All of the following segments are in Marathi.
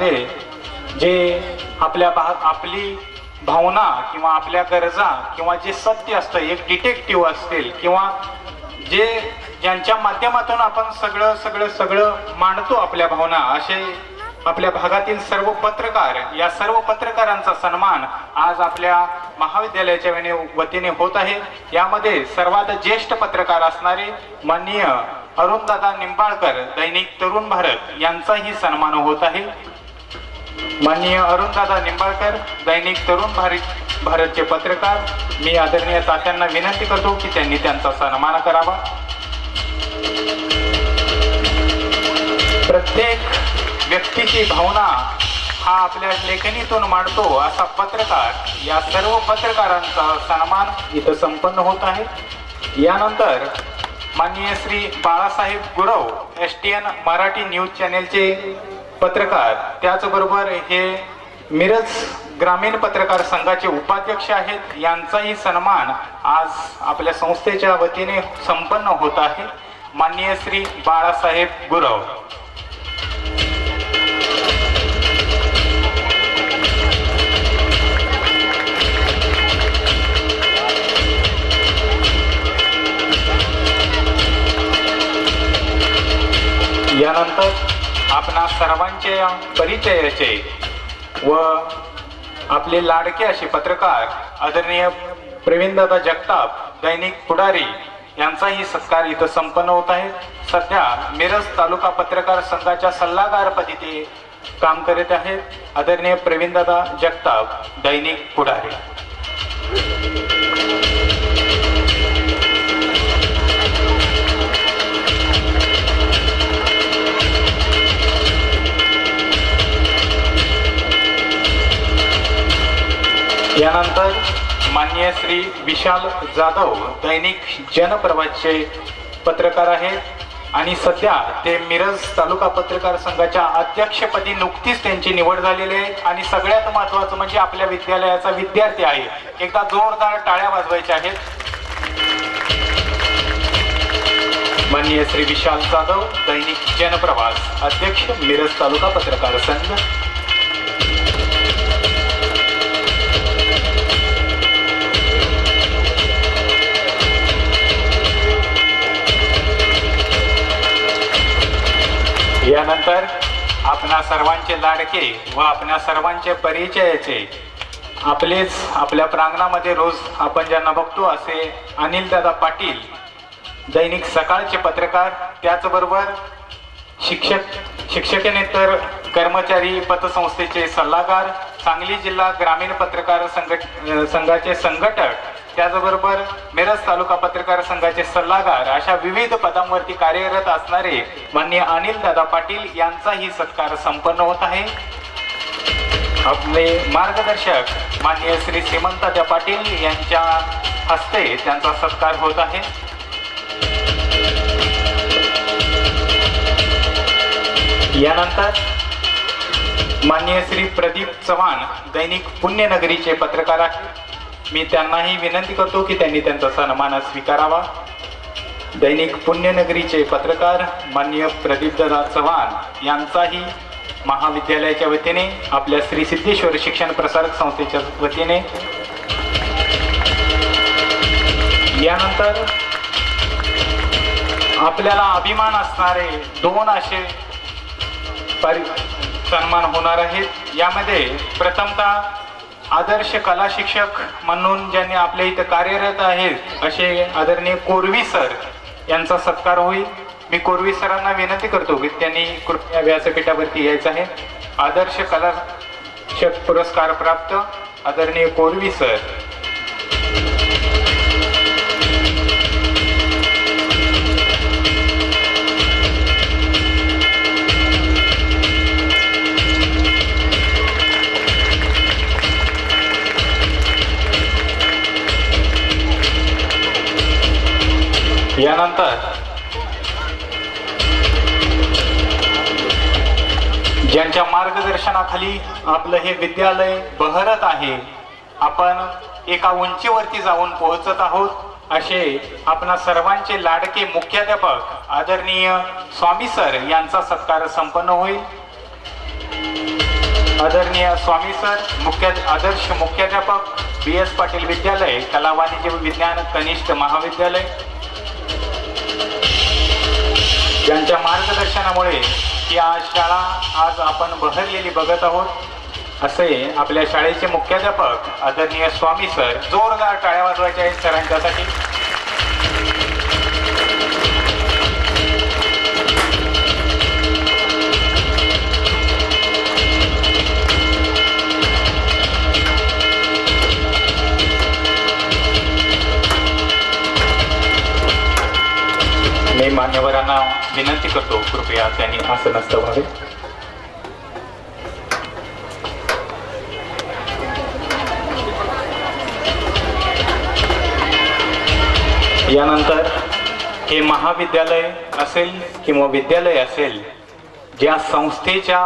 जे आपली भावना किंवा आपल्या गरजा किंवा जे सत्य असतं एक डिटेक्टिव्ह असतील किंवा जे ज्यांच्या माध्यमातून आपण सगळं मांडतो आपल्या भावना, असे आपल्या भागातील सर्व पत्रकार, या सर्व पत्रकारांचा सन्मान आज आपल्या महाविद्यालयाच्या वतीने होत आहे। यामध्ये सर्वात ज्येष्ठ पत्रकार असणारे माननीय अरुणदादा निंबाळकर दैनिक तरुण भारत यांचाही सन्मान होत आहे। माननीय अरुणदादा निंबाळकर दैनिक तरुण भारतचे पत्रकार, मी आदरणीय तात्यांना विनंती करतो की त्यांनी त्यांचा सन्मान करावा। प्रत्येक व्यक्तीची भावना हा आपल्या लेखणीतून मांडतो असा पत्रकार, या सर्व पत्रकारांचा सन्मान इथं संपन्न होत आहे। यानंतर माननीय श्री बाळासाहेब गुरव STN मराठी न्यूज चॅनेलचे पत्रकार, त्याचबरोबर हे मिरज ग्रामीण पत्रकार संघाचे उपाध्यक्ष आहेत, यांचाही सन्मान आज आपल्या संस्थेच्या वतीने संपन्न होत आहे। माननीय श्री बाळासाहेब गुरव। यानंतर आपणा सर्वांचे परिचयाचे व आपले लाडके असे पत्रकार आदरणीय प्रवीणदादा जगताप दैनिक पुढारी यांचाही सत्कार इथं संपन्न होत आहे। सध्या मिरज तालुका पत्रकार संघाच्या सल्लागारपदी ते काम करीत आहेत आदरणीय प्रवीणदादा जगताप दैनिक पुढारी। यानंतर माननीय श्री विशाल जाधव दैनिक जनप्रभाचे पत्रकार आहेत आणि सध्या ते मिरज तालुका पत्रकार संघाच्या अध्यक्षपदी नुकतीच त्यांची निवड झालेली आहे आणि सगळ्यात महत्त्वाचं म्हणजे आपल्या विद्यालयाचा विद्यार्थी आहे। एकदा जोरदार टाळ्या वाजवायच्या आहेत। माननीय श्री विशाल जाधव दैनिक जनप्रभास अध्यक्ष मिरज तालुका पत्रकार संघ। यानंतर आपणा सर्वांचे लाडके व आपणा सर्वांचे परिचयाचे आपलेच आपल्या प्रांगणामध्ये रोज आपण ज्यांना बघतो असे अनिलदादा पाटील दैनिक सकाळचे पत्रकार, त्याचबरोबर शिक्षकेतर कर्मचारी पतसंस्थेचे सल्लागार, सांगली जिल्हा ग्रामीण पत्रकार संघाचे संघटक, त्याचबरोबर मिरज तालुका पत्रकार संघाचे सल्लागार, अशा विविध पदांवरती कार्यरत असणारे माननीय अनिलदादा पाटील यांचाही सत्कार संपन्न होत आहे। आपले मार्गदर्शक माननीय श्री श्रीमंतात्या पाटील यांच्या हस्ते त्यांचा सत्कार होत आहे। यानंतर माननीय श्री प्रदीप चव्हाण दैनिक पुण्यनगरीचे पत्रकार आहेत, मी त्यांनाही विनंती करतो की त्यांनी त्यांचा सन्मान स्वीकारावा। दैनिक पुण्यनगरीचे पत्रकार माननीय प्रदीपदादा चव्हाण यांचाही महाविद्यालयाच्या वतीने आपल्या श्री सिद्धेश्वर शिक्षण प्रसारक संस्थेच्या वतीने। यानंतर आपल्याला अभिमान असणारे दोन असे सन्मान होणार आहेत। यामध्ये प्रथमतः आदर्श कला शिक्षक म्हणून ज्यांनी आपल्या इथं कार्यरत आहेत असे आदरणीय कोरवी सर यांचा सत्कार होईल। मी कोरवी सरांना विनंती करतो की त्यांनी कृपया व्यासपीठावरती यायचं आहे। आदर्श कला शिक्षक पुरस्कार प्राप्त आदरणीय कोरवी सर। यानंतर ज्यांच्या मार्गदर्शनाखाली आपलं हे विद्यालय बहरत आहे, आपण एका उंचीवरती जाऊन पोहोचत आहोत, असे आपणा सर्वांचे लाडके मुख्याध्यापक आदरणीय स्वामी सर यांचा सत्कार संपन्न होईल। आदरणीय स्वामी सर, आदर्श मुख्याध्यापक BS पाटील विद्यालय, कला वाणिज्य विज्ञान कनिष्ठ महाविद्यालय यांच्या मार्गदर्शनामुळे ही शाळा आज आपण बहरलेली बघत आहोत। असे आपल्या शाळेचे मुख्याध्यापक आदरणीय स्वामी सर, जोरदार टाळ्या वाजवायच्या आहेत सरांच्यासाठी। मी मान्यवरांना विनंती करतो, कृपया त्यांनी आसनस्थ व्हावे। यानंतर हे महाविद्यालय असेल किंवा विद्यालय असेल, ज्या संस्थेच्या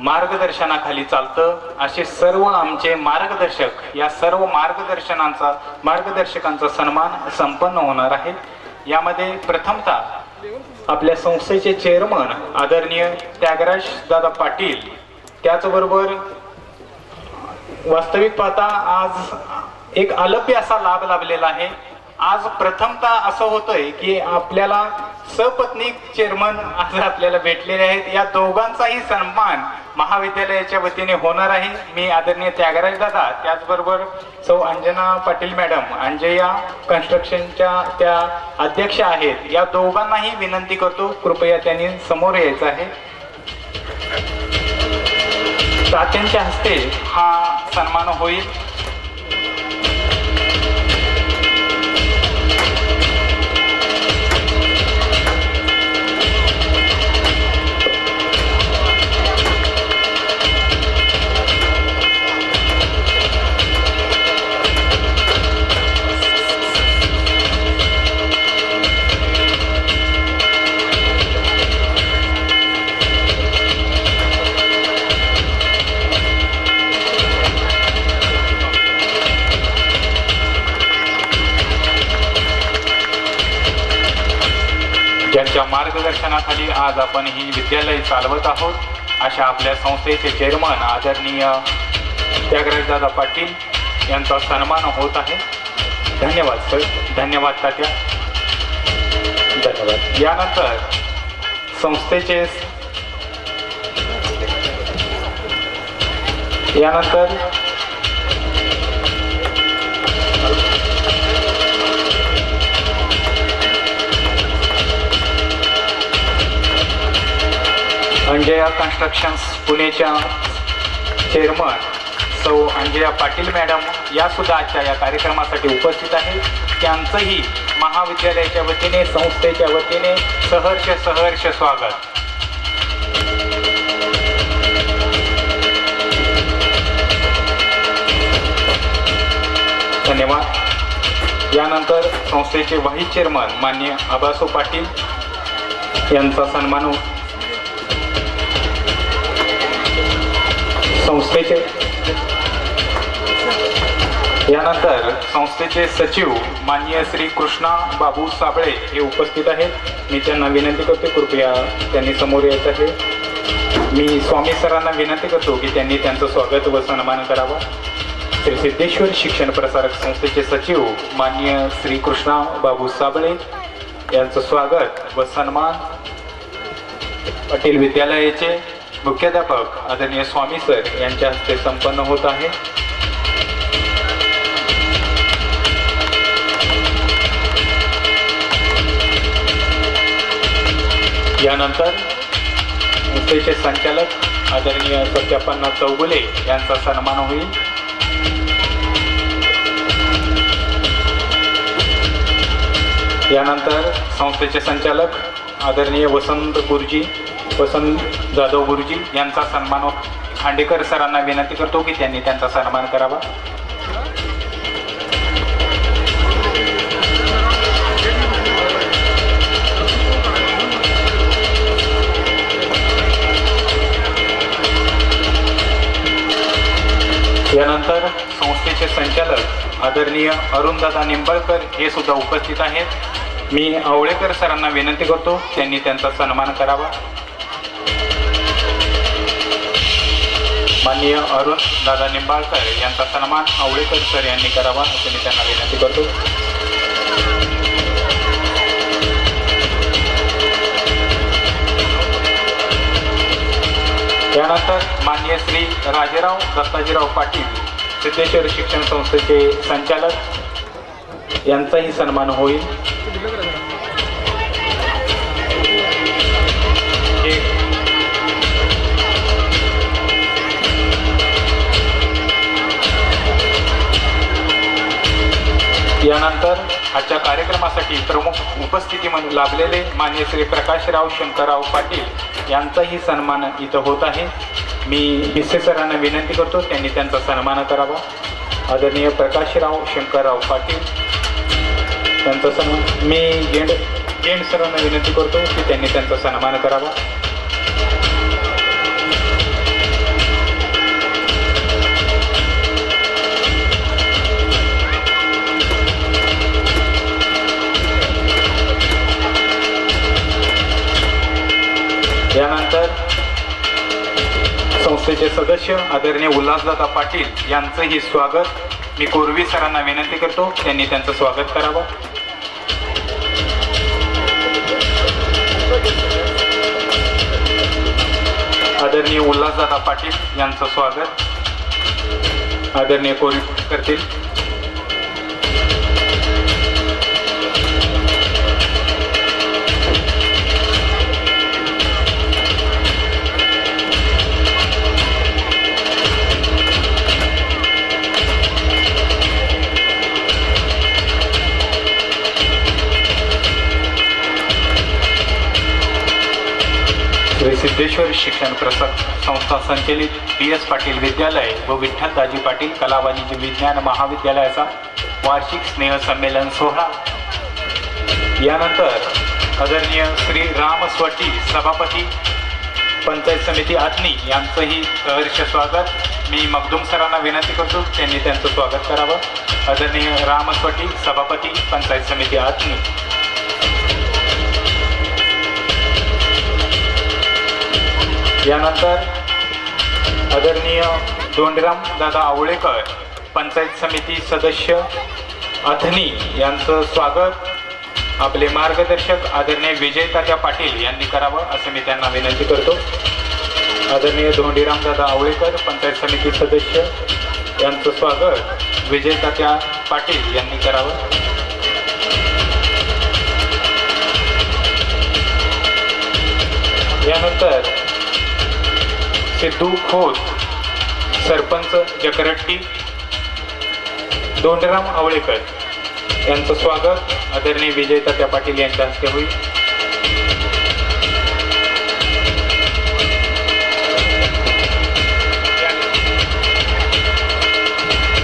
मार्गदर्शनाखाली चालतं, असे सर्व आमचे मार्गदर्शक, या सर्व मार्गदर्शकांचा सन्मान संपन्न होणार आहे। यामध्ये प्रथमतः आपल्या संस्थेचे चेअरमन आदरणीय त्यागराज दादा पाटील, त्याचबरोबर वास्तविक पाहता आज एक अलभ्य असा लाभ लाभलेला आहे। आज प्रथमतः असं होतंय की आपल्याला सपत्नीक चेअरमन आज आपल्याला भेटलेले आहेत। या दोघांचाही सन्मान महाविद्यालयाच्या वतीने होणार आहे। मी आदरणीय त्यागराज दादा, त्याचबरोबर सौ अंजना पाटील मॅडम, अंजया कन्स्ट्रक्शनच्या त्या अध्यक्ष आहेत, या दोघांनाही विनंती करतो, कृपया त्यांनी समोर यायचं आहे। तात्यांच्या हस्ते हा सन्मान होईल। ज्यांच्या मार्गदर्शनाखाली आज आपण ही विद्यालय चालवत आहोत, अशा आपल्या संस्थेचे चेअरमन आदरणीय त्यागराज दादा पाटील यांचा सन्मान होत आहे। धन्यवाद सर, धन्यवाद तात्या, धन्यवाद। यानंतर संस्थेचे अंजया कन्स्ट्रक्शन्स पुणेच्या चेअरमन सौ अंजया पाटील मॅडम या सुद्धा आजच्या या कार्यक्रमासाठी उपस्थित आहेत। त्यांचंही महाविद्यालयाच्या वतीने, संस्थेच्या वतीने सहर्ष स्वागत। धन्यवाद। यानंतर संस्थेचे व्हाईस चेअरमन माननीय आबासो पाटील यांचा सन्मान यानंतर संस्थेचे सचिव माननीय श्री कृष्णा बाबू साबळे हे उपस्थित आहेत। मी त्यांना विनंती करतो, कृपया त्यांनी समोर यायचं आहे। मी स्वामी सरांना विनंती करतो की त्यांनी त्यांचं स्वागत व सन्मान करावा। श्री सिद्धेश्वर शिक्षण प्रसारक संस्थेचे सचिव माननीय श्री कृष्णा बाबू साबळे यांचं स्वागत व सन्मान पाटील विद्यालयाचे मुख्याध्यापक आदरणीय स्वामी सर यांच्या हस्ते संपन्न होत आहे। यानंतर संस्थेचे संचालक आदरणीय सत्यापन्ना चौगुले यांचा सन्मान होईल। यानंतर संस्थेचे संचालक आदरणीय वसंत जाधव गुरुजी यांचा सन्मान खांडेकर सरांना विनंती करतो की त्यांनी त्यांचा सन्मान करावा। यानंतर संस्थेचे संचालक आदरणीय अरुणदादा निंबाळकर हे सुद्धा उपस्थित आहेत। मी आवळेकर सरांना विनंती करतो त्यांनी त्यांचा सन्मान करावा। माननीय अरुण दादा निंबाळकर यांचा सन्मान आवळेकर सर यांनी करावा असे मी त्यांना विनंती करतो. त्यानंतर माननीय श्री राजेराव दत्ताजीराव पाटील सिद्धेश्वर शिक्षण संस्थेचे संचालक यांचाही सन्मान होईल. यानंतर आजच्या कार्यक्रमासाठी प्रमुख उपस्थिती म्हणून लाभलेले माननीय श्री प्रकाशराव शंकरराव पाटील यांचाही सन्मान इथं होत आहे. मी हिस्से सरांना विनंती करतो त्यांनी त्यांचा सन्मान करावा. आदरणीय प्रकाशराव शंकरराव पाटील त्यांचा सन्मान मी गेंड सरांना विनंती करतो की त्यांनी त्यांचा सन्मान करावा. यानंतर संस्थेचे सदस्य आदरणीय उल्हासदादा पाटील यांचंही स्वागत मी कोरवी सरांना विनंती करतो त्यांनी त्यांचं स्वागत करावं. आदरणीय उल्हासदादा पाटील यांचं स्वागत आदरणीय कोरवी करतील. श्री सिद्धेश्वर शिक्षण प्रसाद संस्था संचलित DS पाटील विद्यालय व विठ्ठल दाजी पाटील कला वाणिज्य विज्ञान महाविद्यालयाचा वार्षिक स्नेह संमेलन सोहळा. यानंतर आदरणीय श्री राम स्वटी सभापती पंचायत समिती आथणी यांचंही सहर्ष स्वागत मी मखदूम सरांना विनंती करतो त्यांनी त्यांचं स्वागत करावं. आदरणीय राम स्वटी सभापती पंचायत समिती आथणी. यानंतर आदरणीय दोंडराम दादा आवळेकर पंचायत समिती सदस्य अथनी यांचं स्वागत आपले मार्गदर्शक आदरणीय विजय तात्या पाटील यांनी करावं असं मी त्यांना विनंती करतो. आदरणीय धोंडीराम दादा आवळेकर पंचायत समिती सदस्य यांचं स्वागत विजय तात्या पाटील यांनी करावं. यानंतर सिद्धू खोत सरपंच जकरट्टी दोंडराम आवळेकर यांचं स्वागत आदरणीय विजय तात्या पाटील यांच्या हस्ते होईल.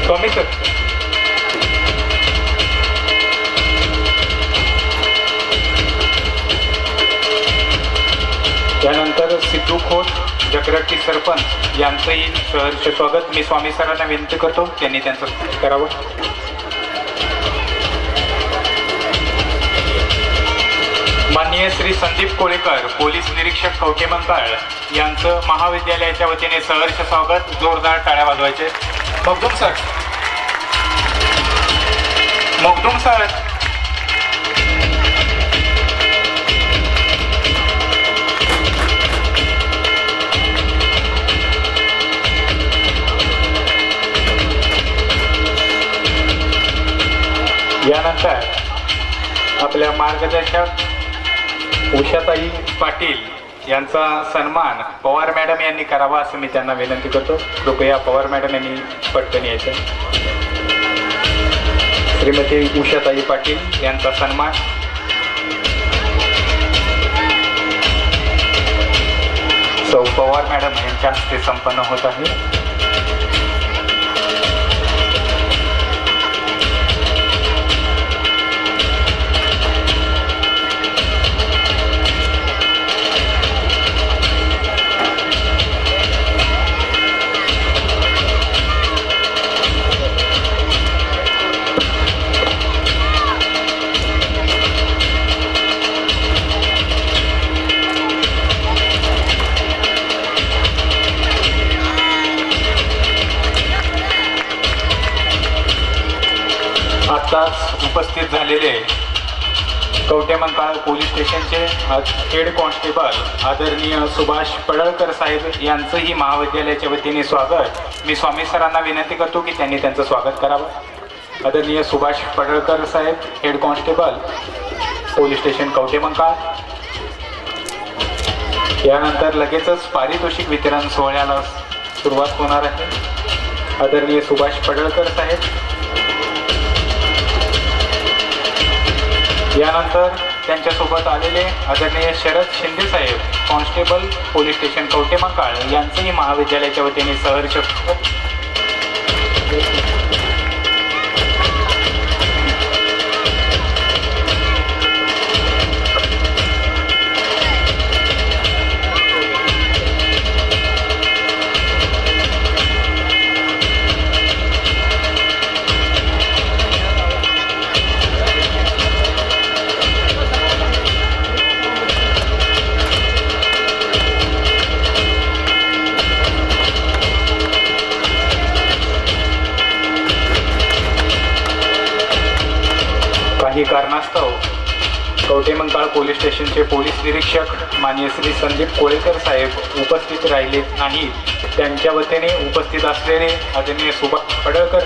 स्वामी सर. त्यानंतर सिद्धू खोत जकरट्टी सरपंच यांचंही सहर्ष स्वागत मी स्वामी सरांना विनंती करतो त्यांनी त्यांचं करावं. माननीय श्री संदीप कोळेकर पोलीस निरीक्षक कवठेमंकाळ यांचं महाविद्यालयाच्या वतीने सहर्ष स्वागत जोरदार टाळ्या वाजवायचे. मखदूम सर. मखदूम सर. यानंतर आपल्या मार्गदर्शक उषाताई पाटील यांचा सन्मान पवार मॅडम यांनी करावा असं मी त्यांना विनंती करतो. कृपया पवार मॅडम यांनी पटकन यायचं. श्रीमती उषाताई पाटील यांचा सन्मान सौ पवार मॅडम यांच्या हस्ते संपन्न होत आहे. आत्ताच उपस्थित झालेले कवटेमंकाळ पोलीस स्टेशनचे हेड कॉन्स्टेबल आदरणीय सुभाष पडळकर साहेब यांचंही महाविद्यालयाच्या वतीने स्वागत. मी स्वामी सरांना विनंती करतो की त्यांनी त्यांचं स्वागत करावं. आदरणीय सुभाष पडळकर साहेब head constable police station Kavathemahankal. यानंतर लगेचच पारितोषिक वितरण सोहळ्याला सुरुवात होणार आहे. आदरणीय सुभाष पडळकर साहेब. यानंतर त्यांच्यासोबत आलेले आदरणीय शरद शिंदे साहेब कॉन्स्टेबल पोलीस स्टेशन कवटेमंकाळ यांचंही महाविद्यालयाच्या वतीने सहर्ष काही कारणास्तव कवटेमंकाळ पोलीस स्टेशनचे पोलीस निरीक्षक माननीय श्री संदीप कोळेकर साहेब उपस्थित राहिले नाहीत. त्यांच्या वतीने उपस्थित असलेले आदरणीय सुभाष पडळकर